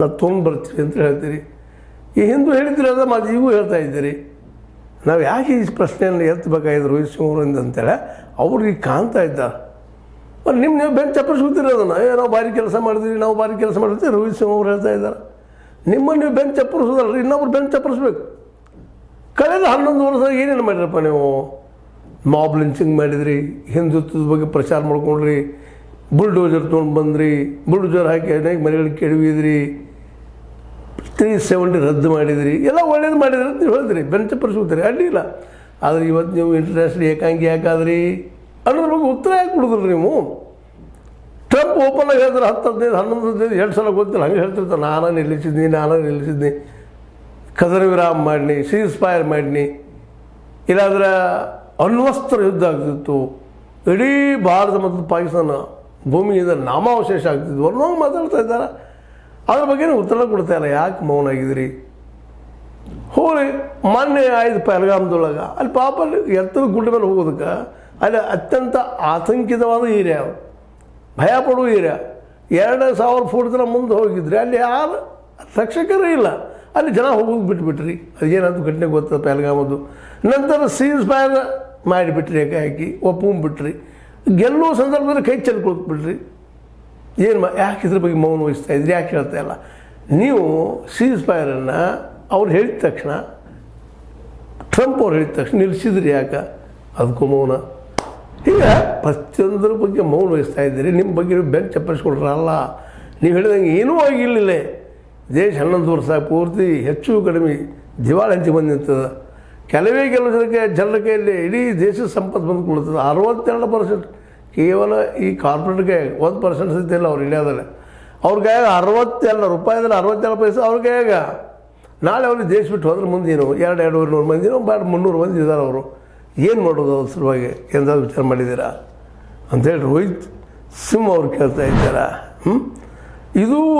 ನಾವು ತೊಗೊಂಡು ಬರ್ತೀವಿ ಅಂತ ಹೇಳ್ತೀರಿ. ಈ ಹಿಂದೂ ಹೇಳಿದ್ರಿ ಅದ ಮತ್ತು ಈಗೂ ಹೇಳ್ತಾ ಇದ್ದೀರಿ. ನಾವು ಯಾಕೆ ಈ ಪ್ರಶ್ನೆಯನ್ನು ಎತ್ತಬೇಕಾಗಿದ್ದು ರೋಹಿತ್ ಸಿಂಗ್ ಅವರಿಂದ ಅಂತೇಳಿ ಅವ್ರಿಗೆ ಕಾಣ್ತಾ ಇದ್ದಾರೆ. ಮತ್ತು ನೀವು ಬೆಂಚ್ ಚಪ್ಪರಿಸ್ಕೊತೀರಿ ಅದನ್ನು, ನಾವು ಭಾರಿ ಕೆಲಸ ಮಾಡಿದ್ರಿ, ನಾವು ಭಾರಿ ಕೆಲಸ ಮಾಡಿರ್ತೀವಿ. ರೋಹಿತ್ ಸಿಂಗ್ ಅವ್ರು ಹೇಳ್ತಾ ಇದ್ದಾರೆ ನಿಮ್ಮನ್ನು ನೀವು ಬೆಂಚ್ ಚಪ್ಪರಿಸೋದಲ್ಲ, ಇನ್ನೊಬ್ರು ಬೆಂಚ್ ಚಪ್ಪರಿಸ್ಬೇಕು. ಕಳೆದ 11 ವರ್ಷ ಏನೇನು ಮಾಡಿರಪ್ಪ ನೀವು? ಮಾಬ್ ಲಿಂಚಿಂಗ್ ಮಾಡಿದ್ರಿ, ಹಿಂದುತ್ವದ ಬಗ್ಗೆ ಪ್ರಚಾರ ಮಾಡ್ಕೊಂಡ್ರಿ, ಬುಲ್ಡೋಜರ್ ತೊಗೊಂಡು ಬಂದ್ರಿ, ಬುಲ್ಡೋಜರ್ ಹಾಕಿ ಅನೇಕ ಮನೆಗಳಿಗೆ ಕೆಡವಿದ್ರಿ, 370 ರದ್ದು ಮಾಡಿದ್ರಿ, ಎಲ್ಲ ಒಳ್ಳೇದು ಮಾಡಿದ್ರಿ ಅಂತ ನೀವು ಹೇಳಿದ್ರಿ, ಬೆಂಚ್ ಚಪ್ಪರಿಸ್ಕೊತೀರಿ, ಅಡ್ಡಿಲ್ಲ. ಆದರೆ ಇವತ್ತು ನೀವು ಇಂಟರ್ನ್ಯಾಷನಲ್ ಏಕಾಂಗಿ ಯಾಕಾದ್ರಿ ಅನ್ನೋದ್ರ ಬಗ್ಗೆ ಉತ್ತರ ಯಾಕೆ ಕೊಡೋದ್ರಿ ನೀವು? ಟ್ರಂಪ್ ಓಪನ್ ಆಗಿ ಹೇಳಿದ್ರೆ 10 15 11 15 2 ಸಲ ಗೊತ್ತಿಲ್ಲ, ಹಂಗೆ ಹೇಳ್ತಿರ್ತಾರೆ ನಾನು ನಿಲ್ಲಿಸಿದ್ನಿ, ಕದನ ವಿರಾಮ ಮಾಡಿನಿ, ಸೀಸ್ ಫೈರ್ ಮಾಡಿನಿ, ಇಲ್ಲಾಂದ್ರೆ ಅಣ್ವಸ್ತ್ರ ಯುದ್ಧ ಆಗ್ತಿತ್ತು, ಇಡೀ ಭಾರತ ಮತ್ತು ಪಾಕಿಸ್ತಾನ ಭೂಮಿಯಿಂದ ನಾಮಾವಶೇಷ ಆಗ್ತಿದ್ವು ಅನ್ನೋ ಮಾತಾಡ್ತಾ ಇದ್ದಾರೆ. ಅದ್ರ ಬಗ್ಗೆ ಉತ್ತರ ಕೊಡ್ತಾ ಇಲ್ಲ. ಯಾಕೆ ಮೌನ ಆಗಿದ್ರಿ? ಹೋಳಿ ಮೊನ್ನೆ ಆಯ್ತು ಪಹಲ್ಗಾಮ್ದೊಳಗೆ, ಅಲ್ಲಿ ಪಾಪ ಅಲ್ಲಿ ಎತ್ತರ ಗುಡ್ಡ ಮೇಲೆ ಹೋಗೋದಕ್ಕೆ ಅಲ್ಲಿ ಅತ್ಯಂತ ಆತಂಕಿತವಾದ ಏರಿಯಾ, ಭಯ ಪಡುವ ಏರಿಯಾ. 2000 ಫೂಟ್ ತನಕ ಮುಂದೆ ಹೋಗಿದ್ರಿ, ಅಲ್ಲಿ ಯಾರು ರಕ್ಷಕರೇ ಇಲ್ಲ, ಅಲ್ಲಿ ಜನ ಹೋಗೋದು ಬಿಟ್ಬಿಟ್ರಿ. ಅದೇನಾದ್ರು ಘಟನೆ ಗೊತ್ತದ ಪಹಲ್ಗಾಮದ್ದು. ನಂತರ ಸೀಸ್ ಫೈರ್ ಮಾಡಿಬಿಟ್ರಿ, ಹಾಕಿ ಒಪ್ಕೊಂಡ್ಬಿಟ್ರಿ, ಗೆಲ್ಲುವ ಸಂದರ್ಭದಲ್ಲಿ ಕೈ ಚೆಲ್ಕೊಳ್ಬಿಟ್ರಿ. ಏನು ಯಾಕೆ ಇದ್ರ ಬಗ್ಗೆ ಮೌನ ವಹಿಸ್ತಾ ಇದ್ರಿ? ಯಾಕೆ ಹೇಳ್ತಾ ಇಲ್ಲ ನೀವು? ಸೀಸ್ ಫೈರನ್ನು ಅವ್ರು ಹೇಳಿದ ತಕ್ಷಣ, ಟ್ರಂಪ್ ಅವ್ರು ಹೇಳಿದ ತಕ್ಷಣ ನಿಲ್ಲಿಸಿದ್ರಿ, ಯಾಕೆ? ಅದಕ್ಕೂ ಮೌನ. ಈಗ ಪ್ರತಿಯೊಂದರ ಬಗ್ಗೆ ಮೌನ ವಹಿಸ್ತಾ ಇದ್ದೀರಿ. ನಿಮ್ಮ ಬಗ್ಗೆ ನೀವು ಬೆಂಚ್ ಚಪ್ಪರಿಸ್ಕೊಳ್ರಲ್ಲ. ನೀವು ಹೇಳಿದಂಗೆ ಏನೂ ಆಗಿರಲಿಲ್ಲ. ದೇಶ 11 ವರ್ಷ ಪೂರ್ತಿ ಹೆಚ್ಚು ಕಡಿಮೆ ದಿವಾಳಿ ಹಂಚಿ ಬಂದು ನಿಂತದ. ಕೆಲವೇ ಜನರ ಕೈಯಲ್ಲಿ ಇಡೀ ದೇಶದ ಸಂಪತ್ತು ಬಂದುಕೊಳ್ತದೆ. 62% ಕೇವಲ ಈ ಕಾರ್ಪೊರೇಟ್ಗೆ 1% ಸಹಿತ ಇಲ್ಲ ಅವ್ರು ಇಂಡಿಯಾದಲ್ಲಿ. ಅವ್ರ ಕೈಯಾಗ 62 ರೂಪಾಯಿದಲ್ಲಿ 62 ಪೈಸೆ ಅವ್ರ ಕೈಯಾಗ. ನಾಳೆ ಅವ್ರಿಗೆ ದೇಶ ಬಿಟ್ಟು ಹೋದ್ರೆ ಮುಂದೇನು 200-200 ಮಂದಿನೋ 300 ಮಂದಿ ಇದ್ದಾರೆ. ಅವರು ಏನು ಮಾಡೋದು ಅವ್ರ ಸಲುವಾಗಿ ಎಂದಾದ್ರು ವಿಚಾರ ಮಾಡಿದ್ದೀರಾ ಅಂಥೇಳಿ ರೋಹಿತ್ ಸಿಂಗ್ ಅವ್ರು ಕೇಳ್ತಾ ಇದ್ದಾರಾ? ಇದುವರೆಗೆ